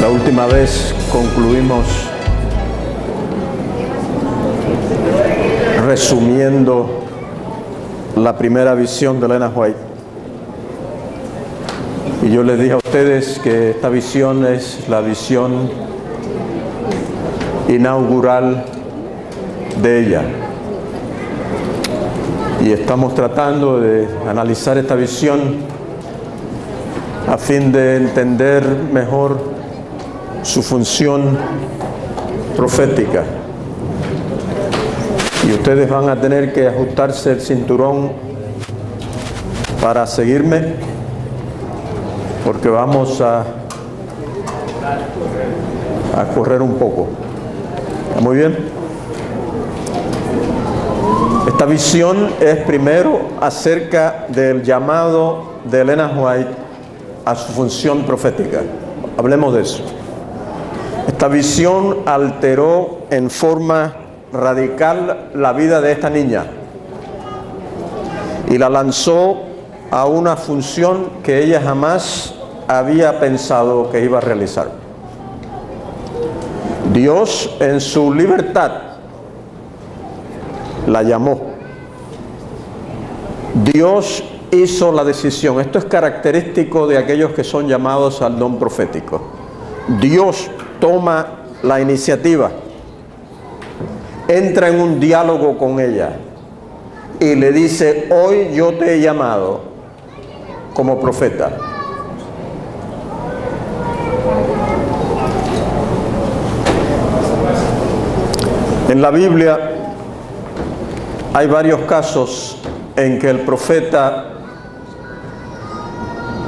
La última vez concluimos resumiendo la primera visión de Elena White. Y yo les dije a ustedes que esta visión es la visión inaugural de ella. Y estamos tratando de analizar esta visión a fin de entender mejor su función profética. Y ustedes van a tener que ajustarse el cinturón para seguirme, porque vamos a correr un poco. ¿Está muy bien? Esta visión es primero acerca del llamado de Elena White a su función profética. Hablemos de eso. Esta visión alteró en forma radical la vida de esta niña y la lanzó a una función que ella jamás había pensado que iba a realizar. Dios, en su libertad, la llamó. Dios hizo la decisión. Esto es característico de aquellos que son llamados al don profético. Dios toma la iniciativa, entra en un diálogo con ella y le dice: hoy yo te he llamado como profeta. En la Biblia hay varios casos en que el profeta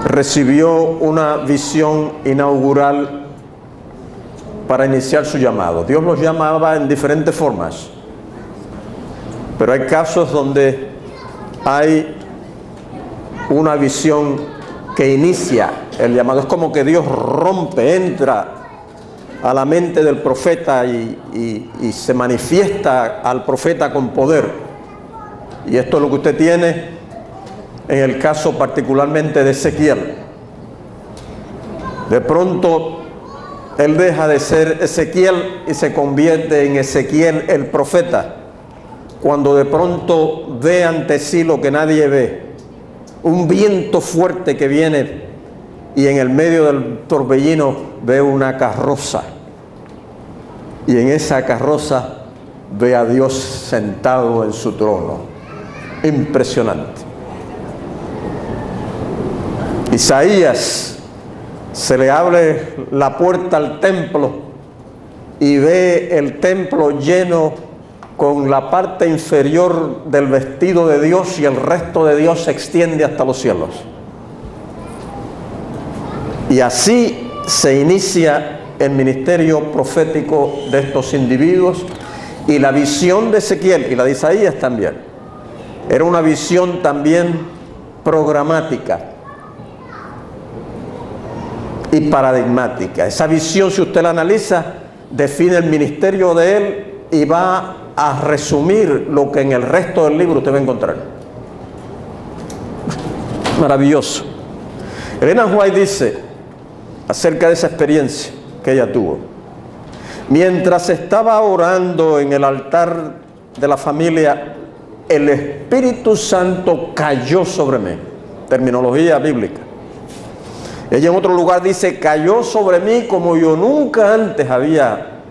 recibió una visión inaugural para iniciar su llamado. Dios los llamaba en diferentes formas, pero hay casos donde hay una visión que inicia el llamado. Es como que Dios rompe, entra a la mente del profeta y se manifiesta al profeta con poder. Y esto es lo que usted tiene en el caso particularmente de Ezequiel. De pronto él deja de ser Ezequiel y se convierte en Ezequiel el profeta, cuando de pronto ve ante sí lo que nadie ve, un viento fuerte que viene, y en el medio del torbellino ve una carroza, y en esa carroza ve a Dios sentado en su trono. Impresionante. Isaías se le abre la puerta al templo y ve el templo lleno con la parte inferior del vestido de Dios, y el resto de Dios se extiende hasta los cielos. Y así se inicia el ministerio profético de estos individuos. Y la visión de Ezequiel y la de Isaías también era una visión también programática y paradigmática. Esa visión, si usted la analiza, define el ministerio de él y va a resumir lo que en el resto del libro usted va a encontrar. Maravilloso. Elena White dice acerca de esa experiencia que ella tuvo: mientras estaba orando en el altar de la familia, el Espíritu Santo cayó sobre mí. Terminología bíblica. Ella en otro lugar dice: cayó sobre mí como yo nunca antes había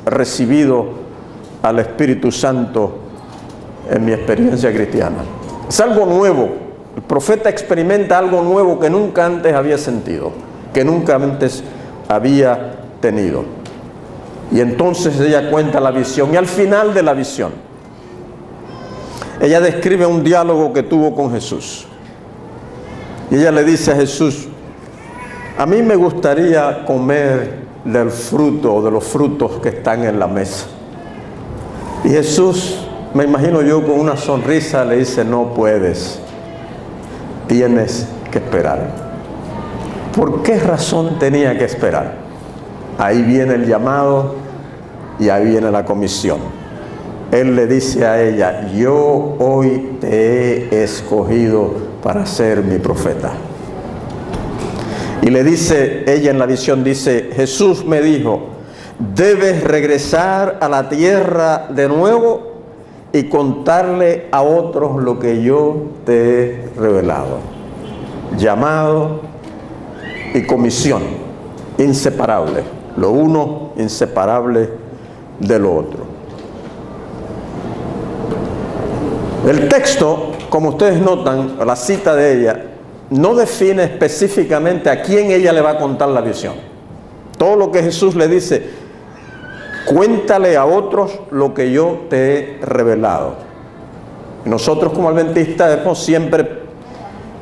recibido al Espíritu Santo en mi experiencia cristiana. Es algo nuevo. El profeta experimenta algo nuevo que nunca antes había sentido, que nunca antes había tenido. Y entonces ella cuenta la visión, y al final de la visión ella describe un diálogo que tuvo con Jesús. Y ella le dice a Jesús: a mí me gustaría comer del fruto o de los frutos que están en la mesa. Y Jesús, me imagino yo, con una sonrisa le dice: no puedes, tienes que esperar. ¿Por qué razón tenía que esperar? Ahí viene el llamado y ahí viene la comisión. Él le dice a ella: yo hoy te he escogido para ser mi profeta. Y le dice, ella en la visión dice, Jesús me dijo, debes regresar a la tierra de nuevo y contarle a otros lo que yo te he revelado. Llamado y comisión, inseparable, lo uno inseparable de lo otro. El texto, como ustedes notan, la cita de ella, no define específicamente a quién ella le va a contar la visión. Todo lo que Jesús le dice, cuéntale a otros lo que yo te he revelado. Y nosotros como adventistas hemos siempre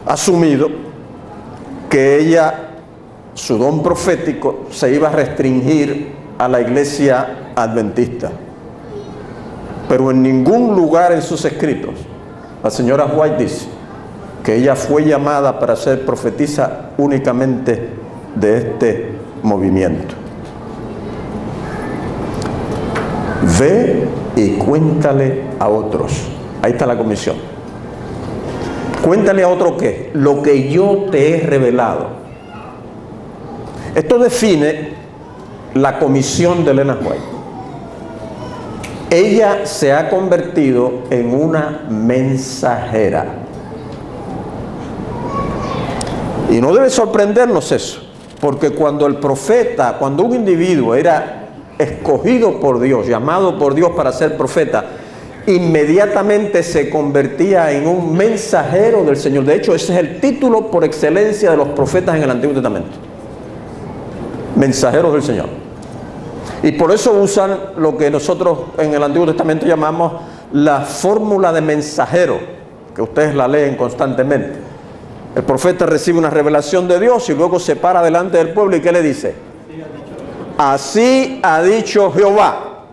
asumido que ella, su don profético, se iba a restringir a la iglesia adventista. Pero en ningún lugar en sus escritos, la señora White dice que ella fue llamada para ser profetisa únicamente de este movimiento. Ve y cuéntale a otros. Ahí está la comisión. Cuéntale a otro qué, lo que yo te he revelado. Esto define la comisión de Elena White. Ella se ha convertido en una mensajera. Y no debe sorprendernos eso, porque cuando el profeta, cuando un individuo era escogido por Dios, llamado por Dios para ser profeta, inmediatamente se convertía en un mensajero del Señor. De hecho, ese es el título por excelencia de los profetas en el Antiguo Testamento. Mensajeros del Señor. Y por eso usan lo que nosotros en el Antiguo Testamento llamamos la fórmula de mensajero, que ustedes la leen constantemente. El profeta recibe una revelación de Dios y luego se para delante del pueblo y ¿qué le dice? Así ha dicho Jehová.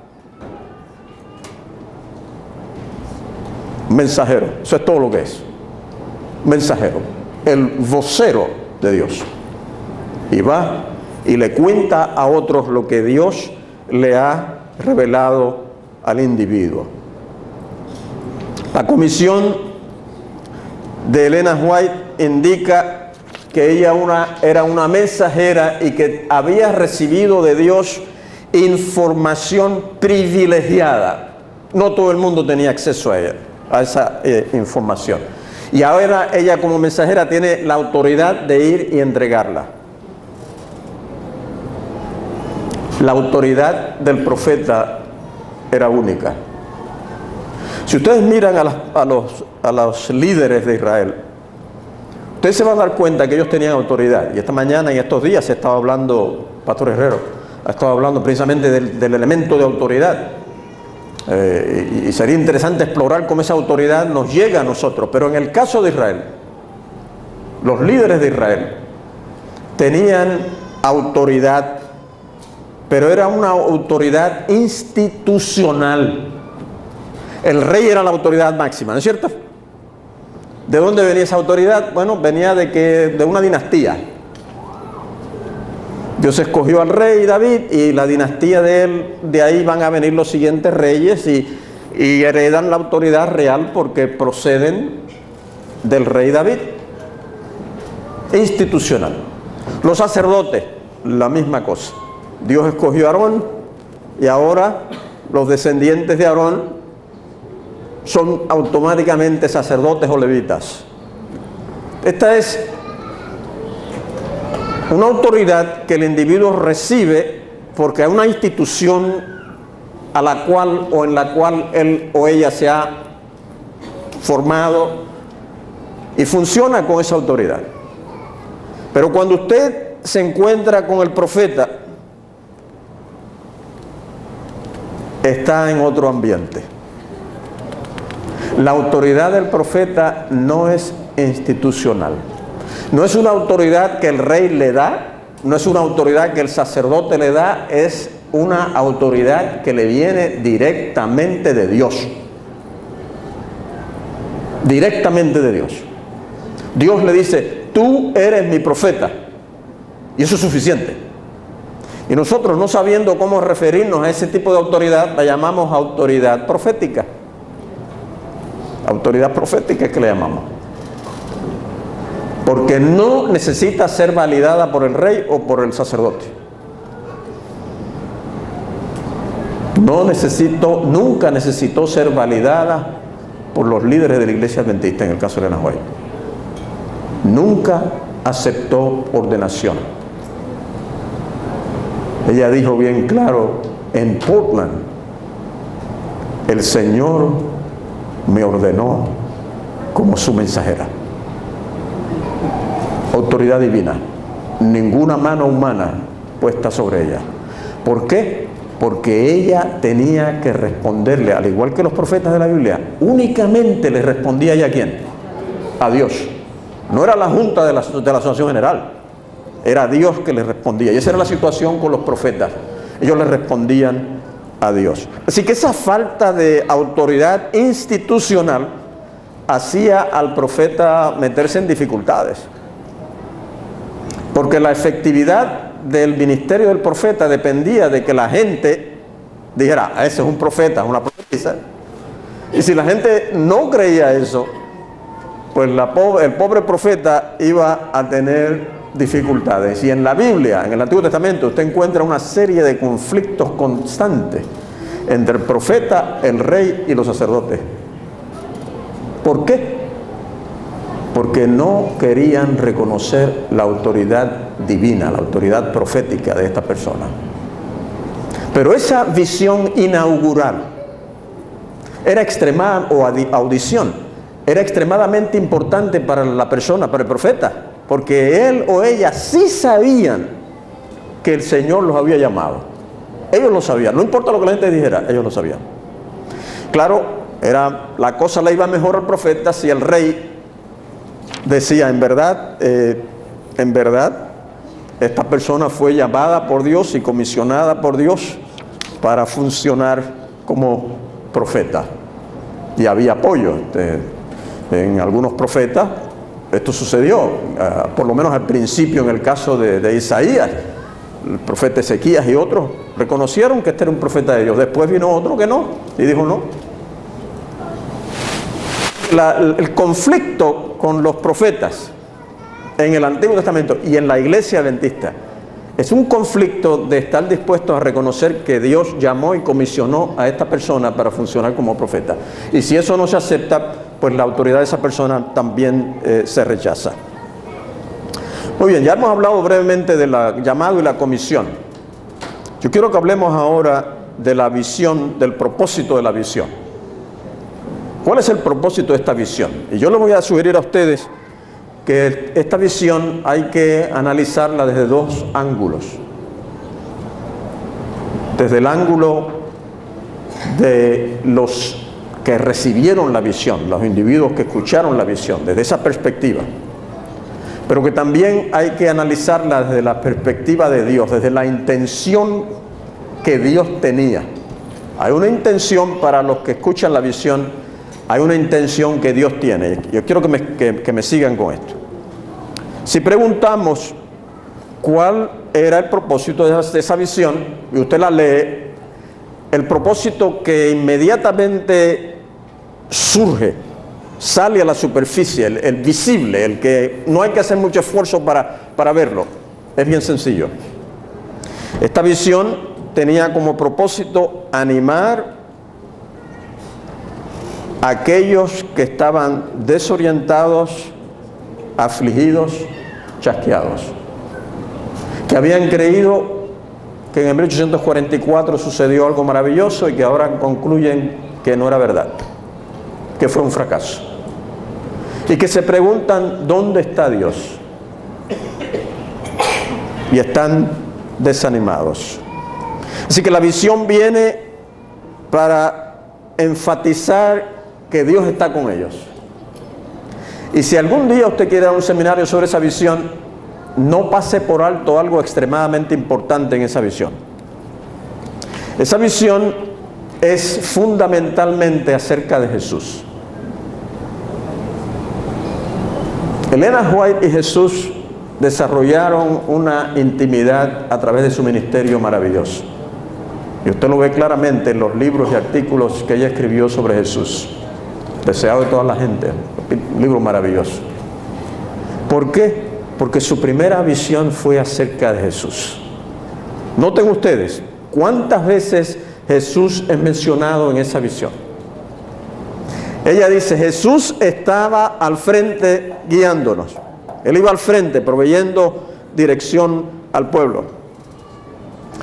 Mensajero, eso es todo lo que es. Mensajero, el vocero de Dios. Y va y le cuenta a otros lo que Dios le ha revelado al individuo. La comisión de Elena White indica que ella era una mensajera y que había recibido de Dios información privilegiada. No todo el mundo tenía acceso a ella, a esa información. Y ahora ella como mensajera tiene la autoridad de ir y entregarla. La autoridad del profeta era única. Si ustedes miran a los líderes de Israel, ustedes se van a dar cuenta que ellos tenían autoridad. Y esta mañana, en estos días, se estaba hablando, Pastor Herrero, ha estado hablando precisamente del elemento de autoridad. Y sería interesante explorar cómo esa autoridad nos llega a nosotros. Pero en el caso de Israel, los líderes de Israel tenían autoridad, pero era una autoridad institucional. El rey era la autoridad máxima, ¿no es cierto? ¿De dónde venía esa autoridad? Bueno, venía de una dinastía. Dios escogió al rey David y la dinastía de él, de ahí van a venir los siguientes reyes y heredan la autoridad real porque proceden del rey David. Institucional. Los sacerdotes, la misma cosa. Dios escogió a Aarón y ahora los descendientes de Aarón son automáticamente sacerdotes o levitas. Esta es una autoridad que el individuo recibe porque hay una institución a la cual o en la cual él o ella se ha formado y funciona con esa autoridad. Pero cuando usted se encuentra con el profeta, está en otro ambiente. La autoridad del profeta no es institucional. No es una autoridad que el rey le da, no es una autoridad que el sacerdote le da, es una autoridad que le viene directamente de Dios. Directamente de Dios. Dios le dice, tú eres mi profeta. Y eso es suficiente. Y nosotros, no sabiendo cómo referirnos a ese tipo de autoridad, la llamamos autoridad profética. Autoridad profética es que le llamamos. porque no necesita ser validada por el rey o por el sacerdote. Nunca necesitó ser validada por los líderes de la iglesia adventista, en el caso de Elena White. Nunca aceptó ordenación. Ella dijo bien claro en Portland: el Señor me ordenó como su mensajera. Autoridad divina, ninguna mano humana puesta sobre ella. ¿Por qué? Porque ella tenía que responderle, al igual que los profetas de la Biblia, únicamente le respondía ella a ¿quién? A Dios. No era la junta de la Asociación General, era Dios que le respondía. Y esa era la situación con los profetas. Ellos le respondían a Dios. Así que esa falta de autoridad institucional hacía al profeta meterse en dificultades. Porque la efectividad del ministerio del profeta dependía de que la gente dijera: ese es un profeta, es una profetisa. Y si la gente no creía eso, pues el pobre profeta iba a tener dificultades. Y en la Biblia, en el Antiguo Testamento, usted encuentra una serie de conflictos constantes entre el profeta, el rey y los sacerdotes. ¿Por qué? Porque no querían reconocer la autoridad divina, la autoridad profética de esta persona. Pero esa visión inaugural era era extremadamente importante para la persona, para el profeta, porque él o ella sí sabían que el Señor los había llamado. Ellos lo sabían, no importa lo que la gente dijera, ellos lo sabían. Claro, la cosa le iba mejor al profeta si el rey decía: en verdad, esta persona fue llamada por Dios y comisionada por Dios para funcionar como profeta. Y había apoyo en algunos profetas. Esto sucedió, por lo menos al principio, en el caso de Isaías. El profeta Ezequías y otros reconocieron que este era un profeta de Dios. Después vino otro que no, y dijo no. El conflicto con los profetas en el Antiguo Testamento y en la iglesia adventista es un conflicto de estar dispuestos a reconocer que Dios llamó y comisionó a esta persona para funcionar como profeta. Y si eso no se acepta, pues la autoridad de esa persona también se rechaza. Muy bien, ya hemos hablado brevemente del llamado y la comisión. Yo quiero que hablemos ahora de la visión, del propósito de la visión. ¿Cuál es el propósito de esta visión? Y yo les voy a sugerir a ustedes que esta visión hay que analizarla desde dos ángulos. Desde el ángulo de los que recibieron la visión, los individuos que escucharon la visión, desde esa perspectiva. Pero que también hay que analizarla desde la perspectiva de Dios, desde la intención que Dios tenía. Hay una intención para los que escuchan la visión. Hay una intención que Dios tiene. Yo quiero que me sigan con esto. Si preguntamos cuál era el propósito de esa visión, y usted la lee, el propósito que inmediatamente surge, sale a la superficie, el visible, el que no hay que hacer mucho esfuerzo para verlo, es bien sencillo. Esta visión tenía como propósito animar aquellos que estaban desorientados, afligidos, chasqueados, que habían creído que en 1844 sucedió algo maravilloso y que ahora concluyen que no era verdad, que fue un fracaso, y que se preguntan ¿dónde está Dios? Y están desanimados. Así que la visión viene para enfatizar que Dios está con ellos. Y si algún día usted quiere dar un seminario sobre esa visión, no pase por alto algo extremadamente importante en esa visión. Esa visión es fundamentalmente acerca de Jesús. Elena White y Jesús desarrollaron una intimidad a través de su ministerio maravilloso. Y usted lo ve claramente en los libros y artículos que ella escribió sobre Jesús. Deseado de toda la gente, un libro maravilloso. ¿Por qué? Porque su primera visión fue acerca de Jesús. Noten ustedes, ¿cuántas veces Jesús es mencionado en esa visión? Ella dice, Jesús estaba al frente guiándonos. Él iba al frente proveyendo dirección al pueblo.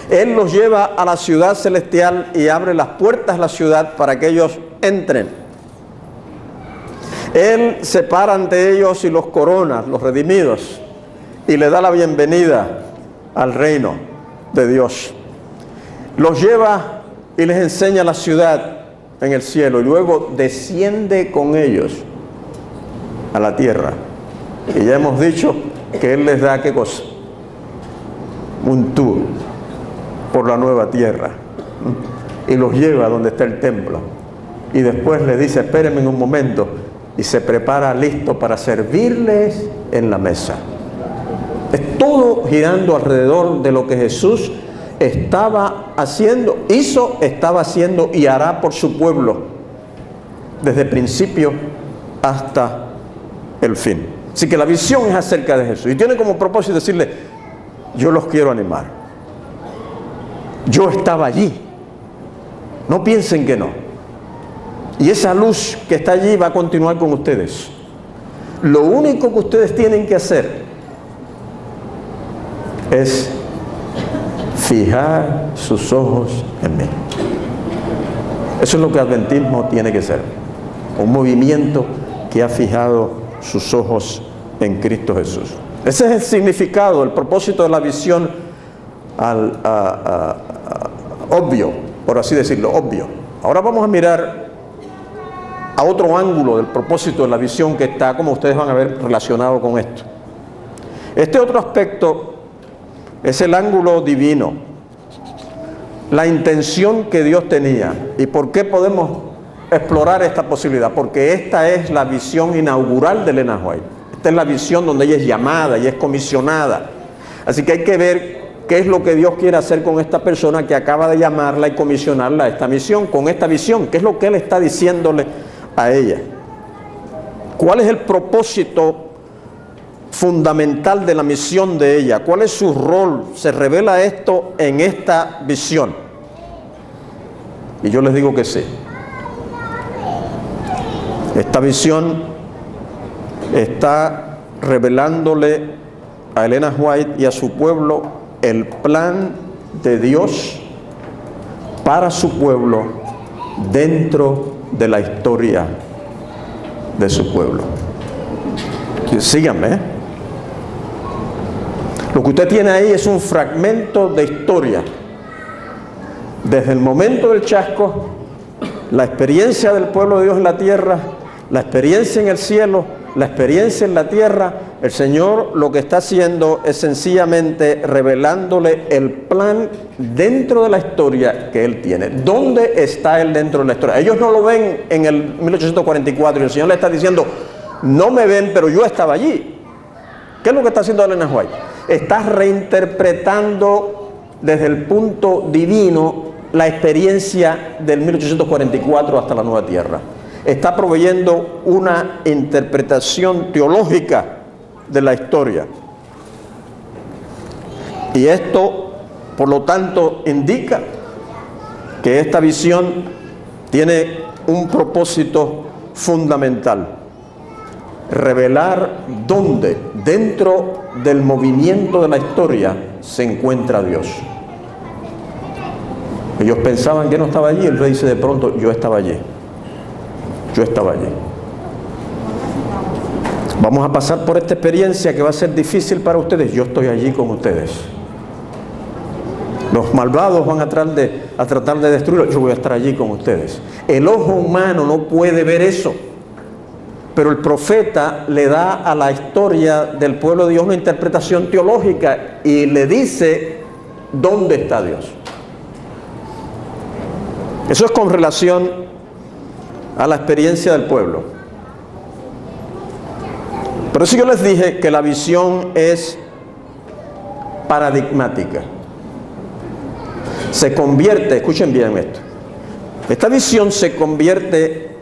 Él los lleva a la ciudad celestial y abre las puertas de la ciudad para que ellos entren. Él se para ante ellos y los corona, los redimidos, y le da la bienvenida al reino de Dios. Los lleva y les enseña la ciudad en el cielo y luego desciende con ellos a la tierra. Y ya hemos dicho que Él les da, ¿qué cosa? Un tour por la nueva tierra. Y los lleva donde está el templo. Y después les dice, espérenme un momento. Y se prepara listo para servirles en la mesa. Es todo girando alrededor de lo que Jesús estaba haciendo, estaba haciendo y hará por su pueblo. Desde el principio hasta el fin. Así que la visión es acerca de Jesús. Y tiene como propósito decirle, yo los quiero animar. Yo estaba allí. No piensen que no. Y esa luz que está allí va a continuar con ustedes. Lo único que ustedes tienen que hacer es fijar sus ojos en mí. Eso es lo que el adventismo tiene que ser. Un movimiento que ha fijado sus ojos en Cristo Jesús. Ese es el significado, el propósito de la visión obvio, por así decirlo, obvio. Ahora vamos a mirar a otro ángulo del propósito de la visión que está, como ustedes van a ver, relacionado con esto. Este otro aspecto es el ángulo divino, la intención que Dios tenía. ¿Y por qué podemos explorar esta posibilidad? Porque esta es la visión inaugural de Elena White. Esta es la visión donde ella es llamada y es comisionada. Así que hay que ver qué es lo que Dios quiere hacer con esta persona que acaba de llamarla y comisionarla a esta misión, con esta visión. ¿Qué es lo que Él está diciéndole a ella? ¿Cuál es el propósito fundamental de la misión de ella? ¿Cuál es su rol? Se revela esto en esta visión. Y yo les digo que sí. Esta visión está revelándole a Elena White y a su pueblo el plan de Dios para su pueblo dentro de la historia de su pueblo. Síganme. Lo que usted tiene ahí es un fragmento de historia. Desde el momento del chasco, la experiencia del pueblo de Dios en la tierra, la experiencia en el cielo, la experiencia en la tierra. El Señor lo que está haciendo es sencillamente revelándole el plan dentro de la historia que Él tiene. ¿Dónde está Él dentro de la historia? Ellos no lo ven en el 1844 y el Señor le está diciendo, no me ven, pero yo estaba allí. ¿Qué es lo que está haciendo Elena White? Está reinterpretando desde el punto divino la experiencia del 1844 hasta la nueva tierra. Está proveyendo una interpretación teológica de la historia. Y esto, por lo tanto, indica que esta visión tiene un propósito fundamental: revelar dónde, dentro del movimiento de la historia, se encuentra Dios. Ellos pensaban que no estaba allí, Él le dice de pronto, yo estaba allí. Yo estaba allí. Vamos a pasar por esta experiencia que va a ser difícil para ustedes. Yo estoy allí con ustedes. Los malvados van a tratar de destruirlo. Yo voy a estar allí con ustedes. El ojo humano no puede ver eso. Pero el profeta le da a la historia del pueblo de Dios una interpretación teológica y le dice dónde está Dios. Eso es con relación a la experiencia del pueblo. Por eso yo les dije que la visión es paradigmática. Se convierte, escuchen bien esto, esta visión se convierte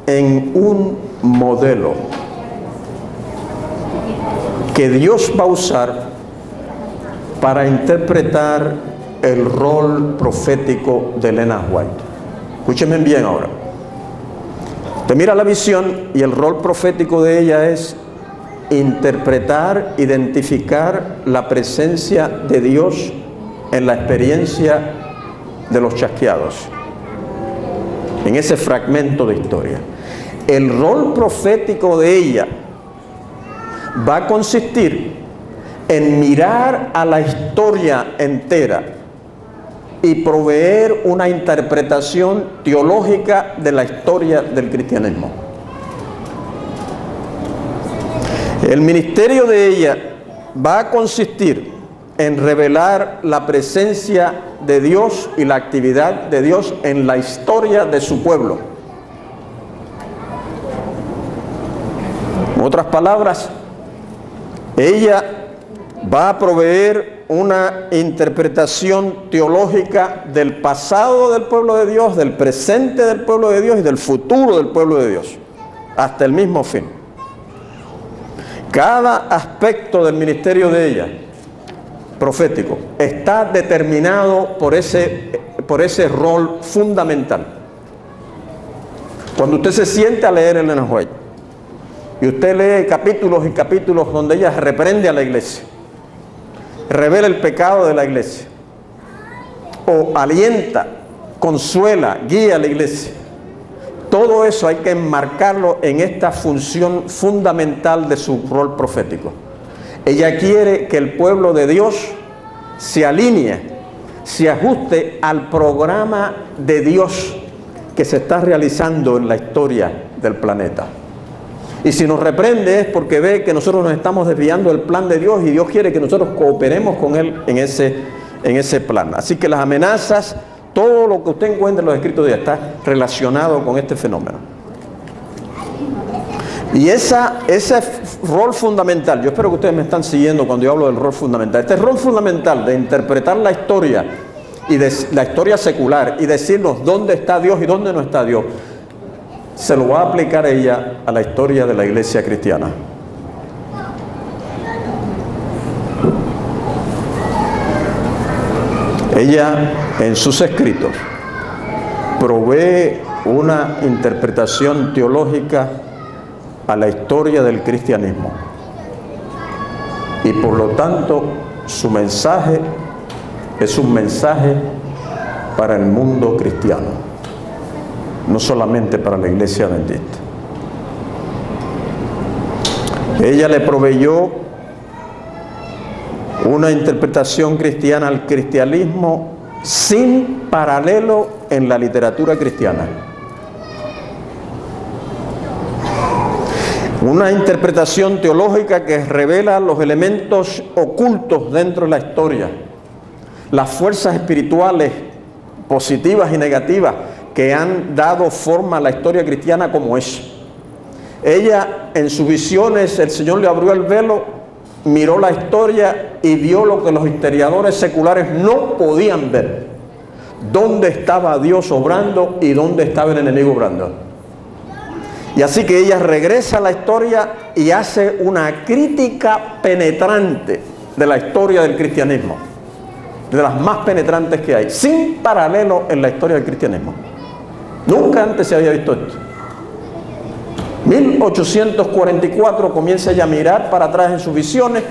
en un modelo. que Dios va a usar para interpretar el rol profético de Elena White. Escúchenme bien ahora. Te mira la visión y el rol profético de ella es interpretar, identificar la presencia de Dios en la experiencia de los chasqueados, en ese fragmento de historia. El rol profético de ella va a consistir en mirar a la historia entera y proveer una interpretación teológica de la historia del cristianismo. El ministerio de ella va a consistir en revelar la presencia de Dios y la actividad de Dios en la historia de su pueblo. En otras palabras, ella va a proveer una interpretación teológica del pasado del pueblo de Dios, del presente del pueblo de Dios y del futuro del pueblo de Dios, hasta el mismo fin. Cada aspecto del ministerio de ella, profético, está determinado por ese rol fundamental. Cuando usted se siente a leer Elena White y usted lee capítulos y capítulos donde ella reprende a la iglesia, revela el pecado de la iglesia, o alienta, consuela, guía a la iglesia, todo eso hay que enmarcarlo en esta función fundamental de su rol profético. Ella quiere que el pueblo de Dios se alinee, se ajuste al programa de Dios que se está realizando en la historia del planeta. Y si nos reprende es porque ve que nosotros nos estamos desviando del plan de Dios y Dios quiere que nosotros cooperemos con Él en ese plan. Así que las amenazas, todo lo que usted encuentra en los escritos de ella está relacionado con este fenómeno. Y ese rol fundamental, yo espero que ustedes me están siguiendo cuando yo hablo del rol fundamental, este rol fundamental de interpretar la historia y de la historia secular y decirnos dónde está Dios y dónde no está Dios, se lo va a aplicar ella a la historia de la iglesia cristiana. Ella en sus escritos provee una interpretación teológica a la historia del cristianismo y por lo tanto su mensaje es un mensaje para el mundo cristiano, no solamente para la iglesia adventista. Ella le proveyó una interpretación cristiana al cristianismo sin paralelo en la literatura cristiana. Una interpretación teológica que revela los elementos ocultos dentro de la historia, las fuerzas espirituales positivas y negativas que han dado forma a la historia cristiana como es. Ella, en sus visiones, el Señor le abrió el velo, miró la historia y vio lo que los historiadores seculares no podían ver. ¿Dónde estaba Dios obrando y dónde estaba el enemigo obrando? Y así que ella regresa a la historia y hace una crítica penetrante de la historia del cristianismo, de las más penetrantes que hay, sin paralelo en la historia del cristianismo. Nunca antes se había visto esto. 1844 comienza ella a mirar para atrás en sus visiones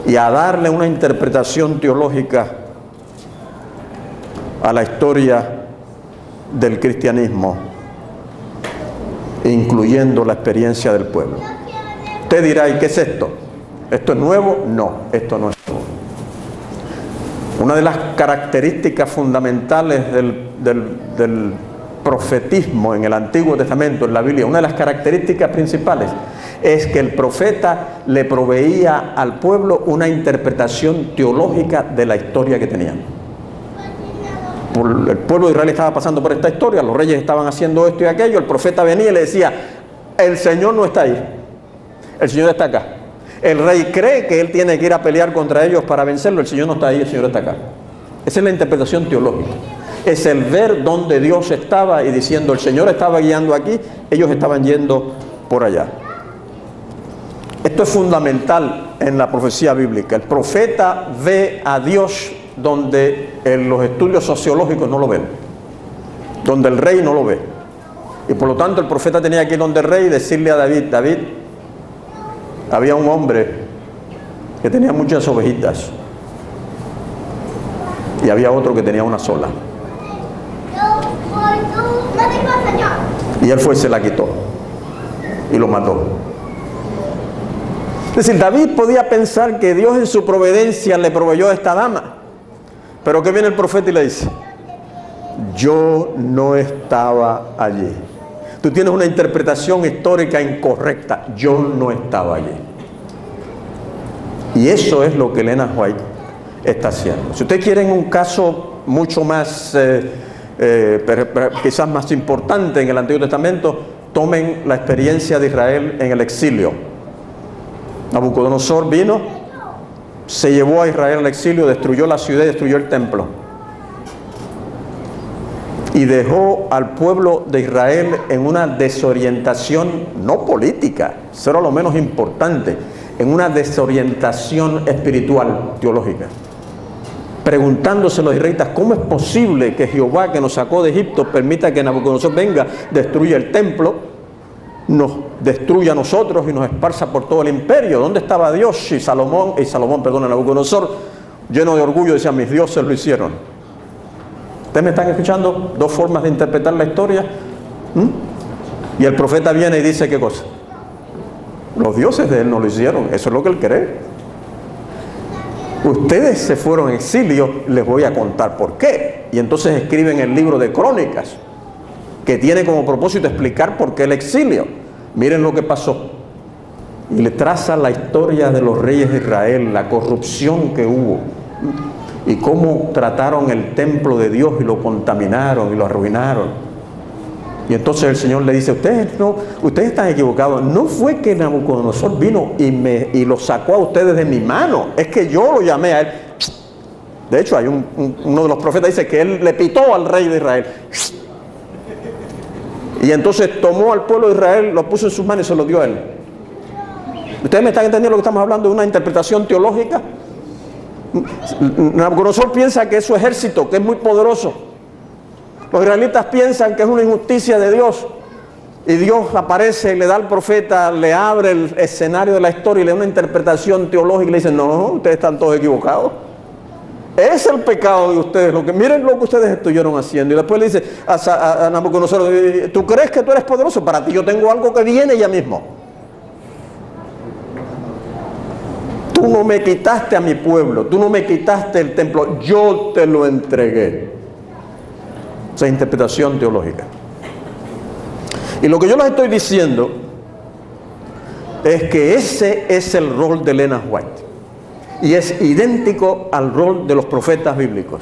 y a darle una interpretación teológica a la historia del cristianismo, incluyendo la experiencia del pueblo. Usted dirá, ¿y qué es esto? ¿Esto es nuevo? No, esto no es nuevo. Una de las características fundamentales del profetismo en el Antiguo Testamento, en la Biblia, una de las características principales es que el profeta le proveía al pueblo una interpretación teológica de la historia que tenían. El pueblo de Israel estaba pasando por esta historia, los reyes estaban haciendo esto y aquello, el profeta venía y le decía, el Señor no está ahí, el Señor está acá. El rey cree que él tiene que ir a pelear contra ellos para vencerlo, el Señor no está ahí, el Señor está acá. Esa es la interpretación teológica. Es el ver dónde Dios estaba y diciendo, el Señor estaba guiando aquí, ellos estaban yendo por allá. Esto es fundamental en la profecía bíblica. El profeta ve a Dios donde en los estudios sociológicos no lo ven, donde el rey no lo ve. Y por lo tanto el profeta tenía que ir donde el rey y decirle a David: David, había un hombre que tenía muchas ovejitas y había otro que tenía una sola. Y él fue y se la quitó y lo mató. Es decir, David podía pensar que Dios en su providencia le proveyó a esta dama, pero que viene el profeta y le dice: yo no estaba allí. Tú tienes una interpretación histórica incorrecta. Yo no estaba allí. Y eso es lo que Elena White está haciendo. Si ustedes quieren un caso mucho más, quizás más importante en el Antiguo Testamento, tomen la experiencia de Israel en el exilio. Nabucodonosor vino, se llevó a Israel al exilio, destruyó la ciudad y destruyó el templo. Y dejó al pueblo de Israel en una desorientación no política, eso era lo menos importante, en una desorientación espiritual, teológica. Preguntándose los israelitas: ¿cómo es posible que Jehová, que nos sacó de Egipto, permita que Nabucodonosor venga, destruya el templo, nos destruya a nosotros y nos esparza por todo el imperio? ¿Dónde estaba Dios? Y Nabucodonosor, lleno de orgullo, decía: mis dioses lo hicieron. ¿Ustedes me están escuchando? Dos formas de interpretar la historia. Y el profeta viene y dice: ¿qué cosa? Los dioses de él no lo hicieron. Eso es lo que él cree. Ustedes se fueron en exilio, les voy a contar por qué. Y entonces escriben el libro de Crónicas, que tiene como propósito explicar por qué el exilio. Miren lo que pasó. Y le traza la historia de los reyes de Israel, la corrupción que hubo, y cómo trataron el templo de Dios y lo contaminaron y lo arruinaron. Y entonces el Señor le dice: ustedes están equivocados. No fue que Nabucodonosor vino y lo sacó a ustedes de mi mano, es que yo lo llamé a él. De hecho, hay uno de los profetas dice que él le pitó al rey de Israel. Y entonces tomó al pueblo de Israel, lo puso en sus manos y se lo dio a él. ¿Ustedes me están entendiendo lo que estamos hablando de una interpretación teológica? Nabucodonosor piensa que es su ejército, que es muy poderoso. Los israelitas piensan que es una injusticia de Dios. Y Dios aparece y le da al profeta, le abre el escenario de la historia y le da una interpretación teológica y le dice: no, ustedes están todos equivocados. Es el pecado de ustedes. Miren lo que ustedes estuvieron haciendo. Y después le dice a Nabucodonosor: ¿tú crees que tú eres poderoso? Para ti yo tengo algo que viene ya mismo. Tú no me quitaste a mi pueblo, tú no me quitaste el templo, yo te lo entregué. Esa es interpretación teológica. Y lo que yo les estoy diciendo es que ese es el rol de Elena White. Y es idéntico al rol de los profetas bíblicos.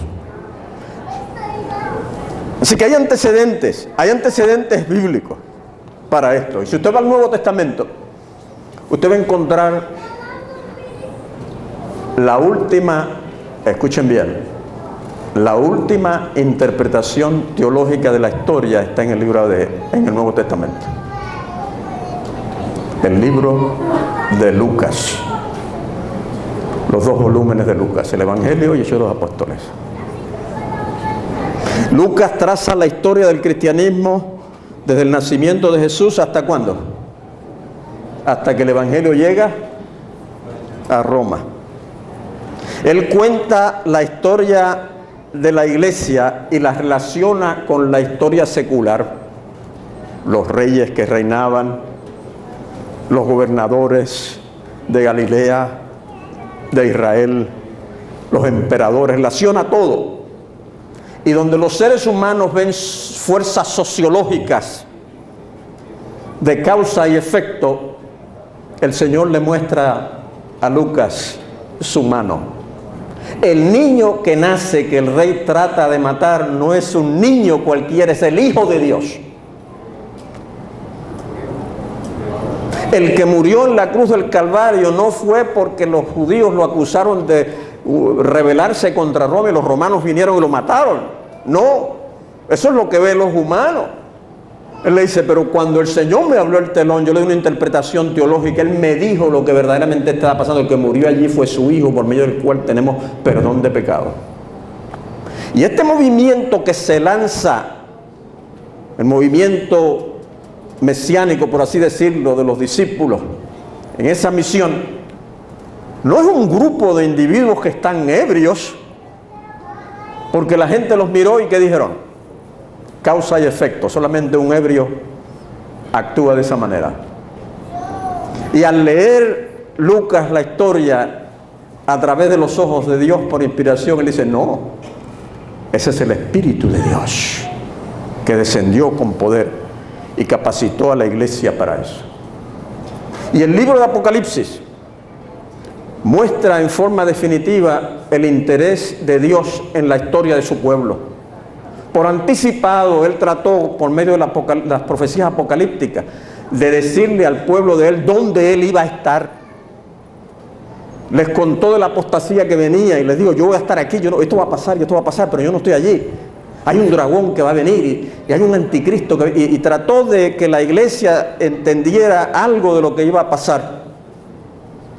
Así que hay antecedentes bíblicos para esto. Y si usted va al Nuevo Testamento, usted va a encontrar la última, escuchen bien, la última interpretación teológica de la historia está en el Nuevo Testamento. El libro de Lucas. Los 2 volúmenes de Lucas, el Evangelio y Hechos de los Apóstoles. Lucas traza la historia del cristianismo desde el nacimiento de Jesús hasta ¿cuándo? Hasta que el Evangelio llega a Roma. Él cuenta la historia de la iglesia y la relaciona con la historia secular. Los reyes que reinaban, los gobernadores de Galilea, de Israel, los emperadores, relaciona todo. Y donde los seres humanos ven fuerzas sociológicas de causa y efecto, el Señor le muestra a Lucas su mano. El niño que nace, que el rey trata de matar, no es un niño cualquiera, es el Hijo de Dios. El que murió en la cruz del Calvario no fue porque los judíos lo acusaron de rebelarse contra Roma y los romanos vinieron y lo mataron. No, eso es lo que ven los humanos. Él le dice, pero cuando el Señor me habló el telón, yo le di una interpretación teológica, Él me dijo lo que verdaderamente estaba pasando. El que murió allí fue su Hijo, por medio del cual tenemos perdón de pecado. Y este movimiento que se lanza, el movimiento mesiánico, por así decirlo, de los discípulos, en esa misión, no es un grupo de individuos que están ebrios, porque la gente los miró y ¿qué dijeron? Causa y efecto, solamente un ebrio actúa de esa manera. Y al leer Lucas la historia a través de los ojos de Dios por inspiración, él dice, no, ese es el Espíritu de Dios que descendió con poder y capacitó a la iglesia para eso. Y el libro de Apocalipsis muestra en forma definitiva el interés de Dios en la historia de su pueblo. Por anticipado, Él trató, por medio de las profecías apocalípticas, de decirle al pueblo de Él dónde Él iba a estar. Les contó de la apostasía que venía y les dijo, yo voy a estar aquí, esto va a pasar, pero yo no estoy allí. Hay un dragón que va a venir y hay un anticristo. Y trató de que la iglesia entendiera algo de lo que iba a pasar,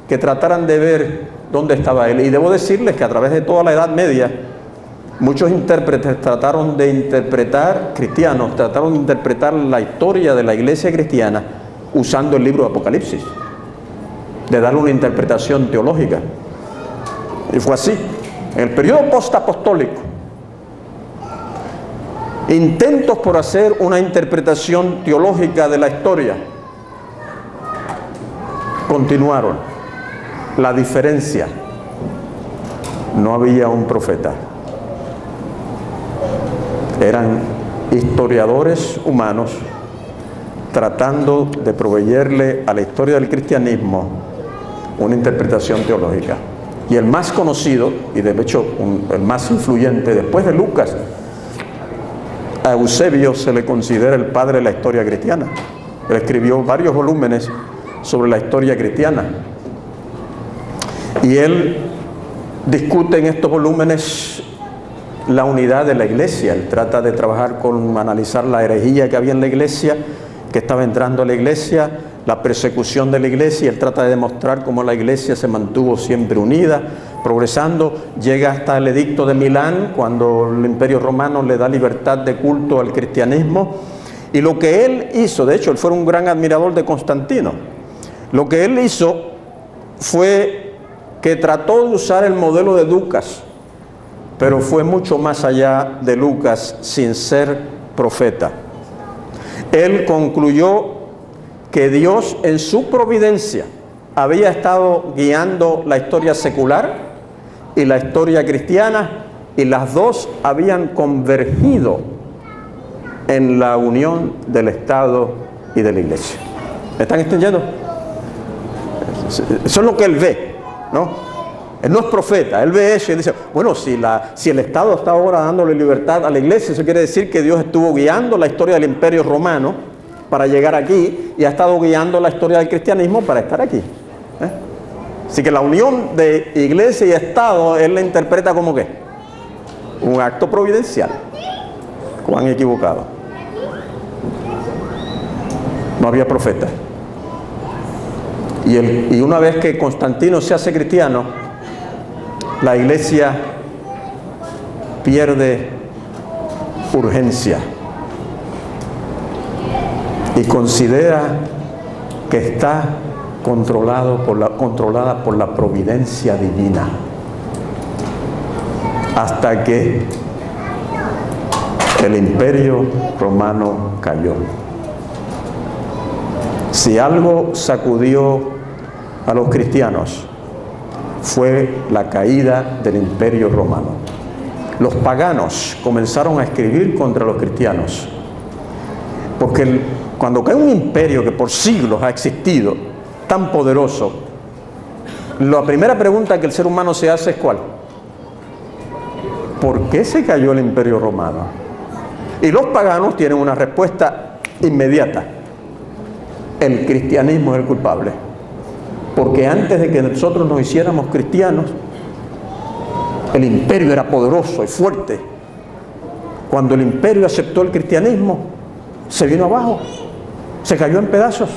que trataran de ver dónde estaba Él. Y debo decirles que a través de toda la Edad Media, muchos intérpretes trataron de interpretar la historia de la iglesia cristiana usando el libro de Apocalipsis, de darle una interpretación teológica. Y fue así. En el periodo postapostólico, intentos por hacer una interpretación teológica de la historia continuaron. La diferencia, no había un profeta. Eran historiadores humanos tratando de proveerle a la historia del cristianismo una interpretación teológica. Y el más conocido, y de hecho el más influyente después de Lucas, a Eusebio se le considera el padre de la historia cristiana. Él escribió varios volúmenes sobre la historia cristiana. Y él discute en estos volúmenes la unidad de la iglesia. Él trata de trabajar con analizar la herejía que había en la iglesia, que estaba entrando a la iglesia, la persecución de la iglesia, y él trata de demostrar cómo la iglesia se mantuvo siempre unida, progresando. Llega hasta el edicto de Milán, cuando el Imperio Romano le da libertad de culto al cristianismo. Y lo que él hizo, de hecho, él fue un gran admirador de Constantino. Lo que él hizo fue que trató de usar el modelo de Lucas, pero fue mucho más allá de Lucas sin ser profeta. Él concluyó que Dios en su providencia había estado guiando la historia secular y la historia cristiana, y las dos habían convergido en la unión del Estado y de la iglesia. ¿Me están entendiendo? Eso es lo que él ve, ¿no? Él no es profeta, él ve eso y dice, bueno, si el Estado está ahora dándole libertad a la iglesia, eso quiere decir que Dios estuvo guiando la historia del Imperio Romano para llegar aquí y ha estado guiando la historia del cristianismo para estar aquí. Así que la unión de iglesia y Estado, él la interpreta como ¿qué? Un acto providencial. ¿Cuán equivocado? No había profeta. Y una vez que Constantino se hace cristiano, la iglesia pierde urgencia y considera que está controlada por la providencia divina, hasta que el Imperio Romano cayó. Si algo sacudió a los cristianos, fue la caída del Imperio Romano. Los paganos comenzaron a escribir contra los cristianos, porque cuando cae un imperio que por siglos ha existido, tan poderoso, la primera pregunta que el ser humano se hace es ¿cuál? ¿Por qué se cayó el Imperio Romano? Y los paganos tienen una respuesta inmediata: el cristianismo es el culpable. Porque antes de que nosotros nos hiciéramos cristianos, el imperio era poderoso y fuerte. Cuando el imperio aceptó el cristianismo, se vino abajo, se cayó en pedazos.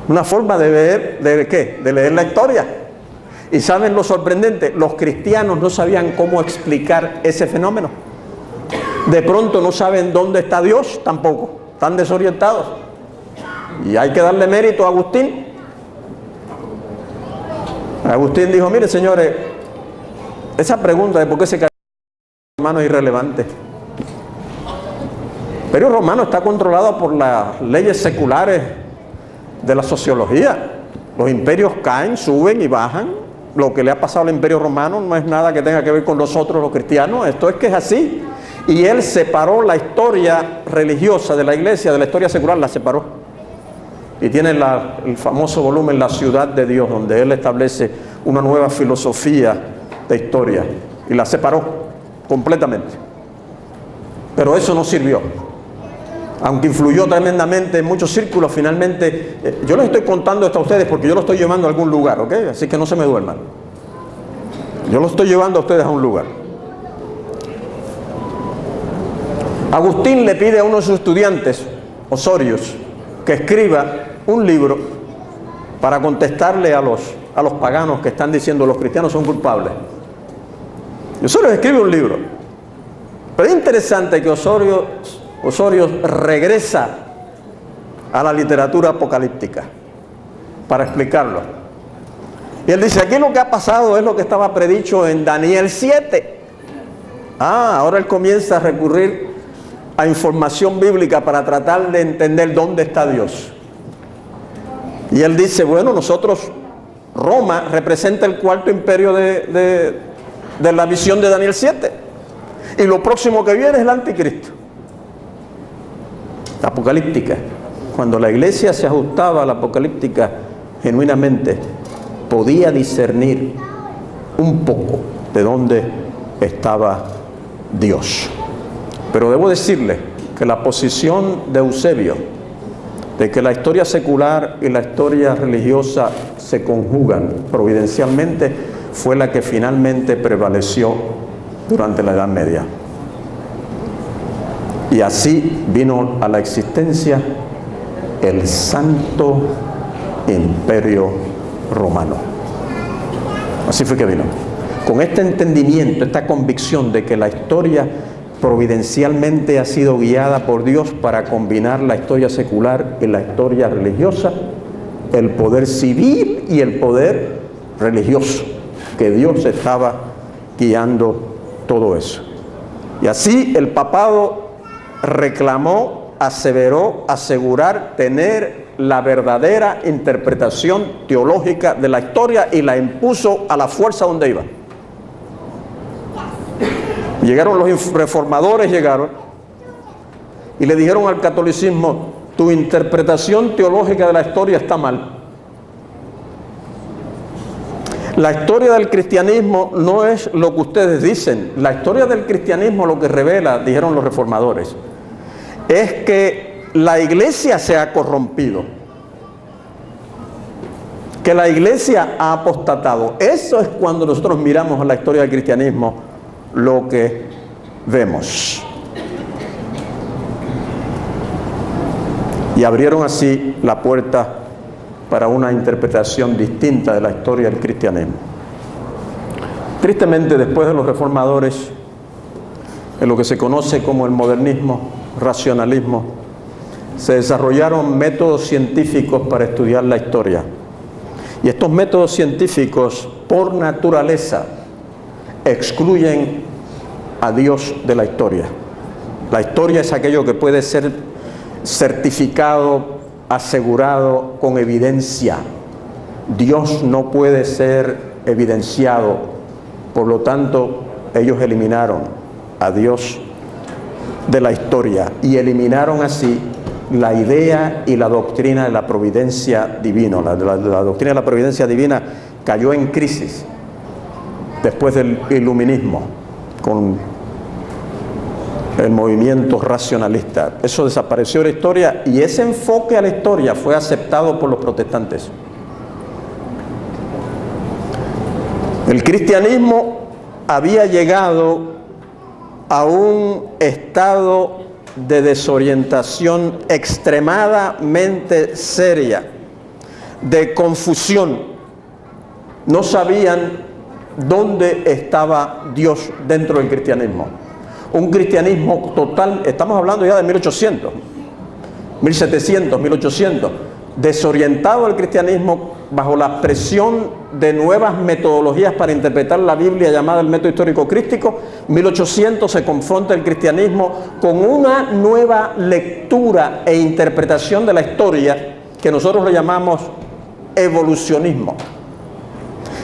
Una forma de ver, ¿de qué? De leer la historia. Y ¿saben lo sorprendente? Los cristianos no sabían cómo explicar ese fenómeno. De pronto no saben dónde está Dios tampoco, están desorientados. Y hay que darle mérito a Agustín. Agustín dijo, mire señores, esa pregunta de por qué se cayó el romano es irrelevante. El Imperio Romano está controlado por las leyes seculares de la sociología. Los imperios caen, suben y bajan. Lo que le ha pasado al Imperio Romano no es nada que tenga que ver con nosotros los cristianos. Esto es que es así. Y él separó la historia religiosa de la iglesia de la historia secular, la separó. Y tiene el famoso volumen La ciudad de Dios, donde él establece una nueva filosofía de historia. Y la separó completamente. Pero eso no sirvió. Aunque influyó tremendamente en muchos círculos, finalmente, yo les estoy contando esto a ustedes porque yo lo estoy llevando a algún lugar, ¿ok? Así que no se me duerman. Yo lo estoy llevando a ustedes a un lugar. Agustín le pide a uno de sus estudiantes, Osorius, que escriba un libro para contestarle a los paganos que están diciendo los cristianos son culpables. Y Osorius escribe un libro. Pero es interesante que Osorius regresa a la literatura apocalíptica para explicarlo. Y él dice, aquí lo que ha pasado es lo que estaba predicho en Daniel 7. Ahora él comienza a recurrir a información bíblica para tratar de entender dónde está Dios. Y él dice, bueno, Roma representa el cuarto imperio de la visión de Daniel 7. Y lo próximo que viene es el anticristo. La apocalíptica. Cuando la iglesia se ajustaba a la apocalíptica genuinamente, podía discernir un poco de dónde estaba Dios. Pero debo decirle que la posición de Eusebio, de que la historia secular y la historia religiosa se conjugan providencialmente, fue la que finalmente prevaleció durante la Edad Media. Y así vino a la existencia el Santo Imperio Romano. Así fue que vino. Con este entendimiento, esta convicción de que la historia providencialmente ha sido guiada por Dios para combinar la historia secular y la historia religiosa, el poder civil y el poder religioso, que Dios estaba guiando todo eso. Y así el papado reclamó, aseveró, asegurar tener la verdadera interpretación teológica de la historia y la impuso a la fuerza donde iba. Llegaron los reformadores, y le dijeron al catolicismo, tu interpretación teológica de la historia está mal. La historia del cristianismo no es lo que ustedes dicen. La historia del cristianismo lo que revela, dijeron los reformadores, es que la iglesia se ha corrompido, que la iglesia ha apostatado. Eso es cuando nosotros miramos a la historia del cristianismo lo que vemos. Y abrieron así la puerta para una interpretación distinta de la historia del cristianismo. Tristemente, después de los reformadores, en lo que se conoce como el modernismo, racionalismo, se desarrollaron métodos científicos para estudiar la historia. Y estos métodos científicos, por naturaleza, excluyen a Dios de la historia. La historia es aquello que puede ser certificado, asegurado con evidencia. Dios no puede ser evidenciado. Por lo tanto, ellos eliminaron a Dios de la historia y eliminaron así la idea y la doctrina de la providencia divina. La doctrina de la providencia divina cayó en crisis después del iluminismo, con el movimiento racionalista. Eso desapareció de la historia y ese enfoque a la historia fue aceptado por los protestantes. El cristianismo había llegado a un estado de desorientación extremadamente seria, de confusión. No sabían dónde estaba Dios dentro del cristianismo. Un cristianismo total, estamos hablando ya de 1800, 1700, 1800, desorientado el cristianismo bajo la presión de nuevas metodologías para interpretar la Biblia llamada el método histórico crístico. 1800 se confronta el cristianismo con una nueva lectura e interpretación de la historia que nosotros le llamamos evolucionismo.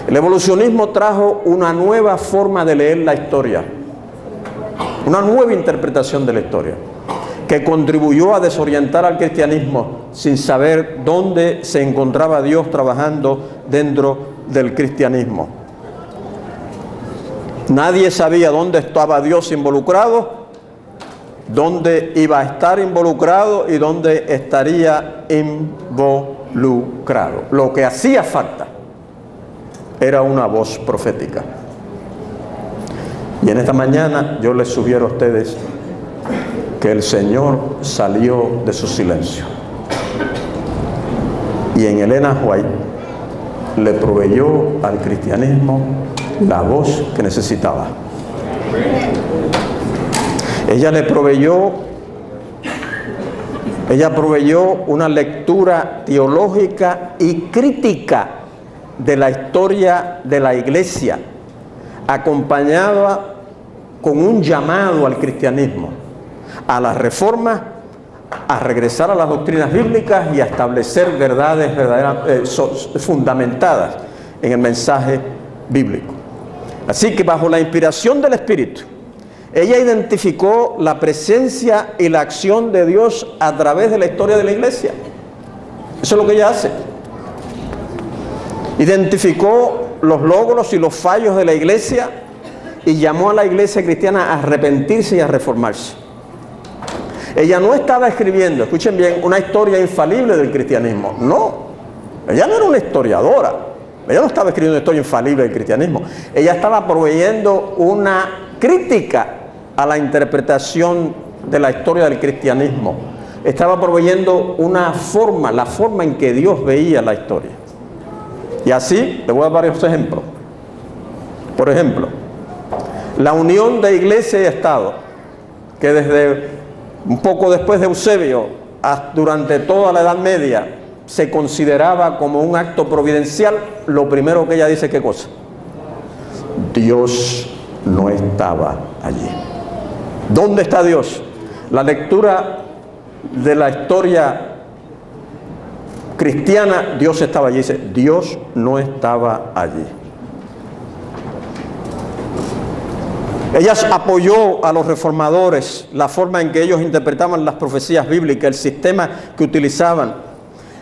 El evolucionismo trajo una nueva forma de leer la historia, una nueva interpretación de la historia, que contribuyó a desorientar al cristianismo sin saber dónde se encontraba Dios trabajando dentro del cristianismo. Nadie sabía dónde estaba Dios involucrado, dónde iba a estar involucrado y dónde estaría involucrado. Lo que hacía falta era una voz profética. Y en esta mañana yo les sugiero a ustedes que el Señor salió de su silencio y en Elena White le proveyó al cristianismo la voz que necesitaba. Ella proveyó una lectura teológica y crítica de la historia de la Iglesia, acompañada con un llamado al cristianismo, a la reforma, a regresar a las doctrinas bíblicas y a establecer verdades fundamentadas en el mensaje bíblico. Así que bajo la inspiración del Espíritu, ella identificó la presencia y la acción de Dios a través de la historia de la Iglesia. Eso es lo que ella hace. Identificó los logros y los fallos de la Iglesia y llamó a la Iglesia cristiana a arrepentirse y a reformarse. Ella no estaba escribiendo, escuchen bien, una historia infalible del cristianismo. No, ella no era una historiadora. Ella no estaba escribiendo una historia infalible del cristianismo. Ella estaba proveyendo una crítica a la interpretación de la historia del cristianismo. Estaba proveyendo una forma, la forma en que Dios veía la historia. Y así, le voy a dar varios ejemplos. Por ejemplo, la unión de iglesia y Estado, que desde un poco después de Eusebio, durante toda la Edad Media, se consideraba como un acto providencial. Lo primero que ella dice, ¿qué cosa? Dios no estaba allí. ¿Dónde está Dios? La lectura de la historia cristiana, Dios estaba allí. Dice, Dios no estaba allí. Ella apoyó a los reformadores, la forma en que ellos interpretaban las profecías bíblicas, el sistema que utilizaban.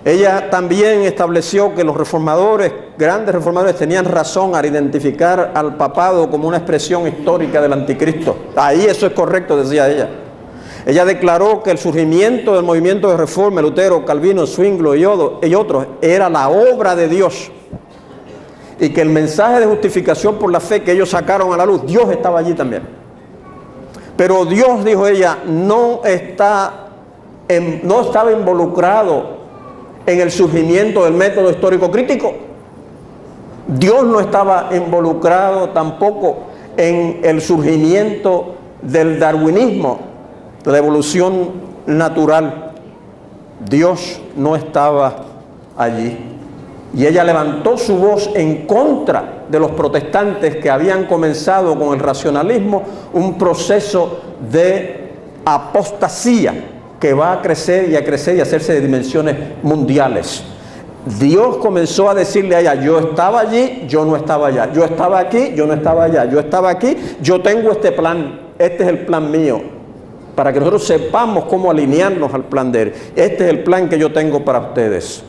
Ella también estableció que los reformadores, grandes reformadores, tenían razón al identificar al papado como una expresión histórica del anticristo. Ahí eso es correcto, decía ella. Ella declaró que el surgimiento del movimiento de reforma, Lutero, Calvino, Zwinglio y otros, era la obra de Dios. Y que el mensaje de justificación por la fe que ellos sacaron a la luz, Dios estaba allí también. Pero Dios, dijo ella, no estaba involucrado en el surgimiento del método histórico crítico. Dios no estaba involucrado tampoco en el surgimiento del darwinismo, de la evolución natural. Dios no estaba allí. Y ella levantó su voz en contra de los protestantes que habían comenzado con el racionalismo un proceso de apostasía que va a crecer y hacerse de dimensiones mundiales. Dios comenzó a decirle a ella, yo estaba allí, yo no estaba allá, yo estaba aquí, yo no estaba allá, yo estaba aquí, yo tengo este plan, este es el plan mío, para que nosotros sepamos cómo alinearnos al plan de Él. Este es el plan que yo tengo para ustedes.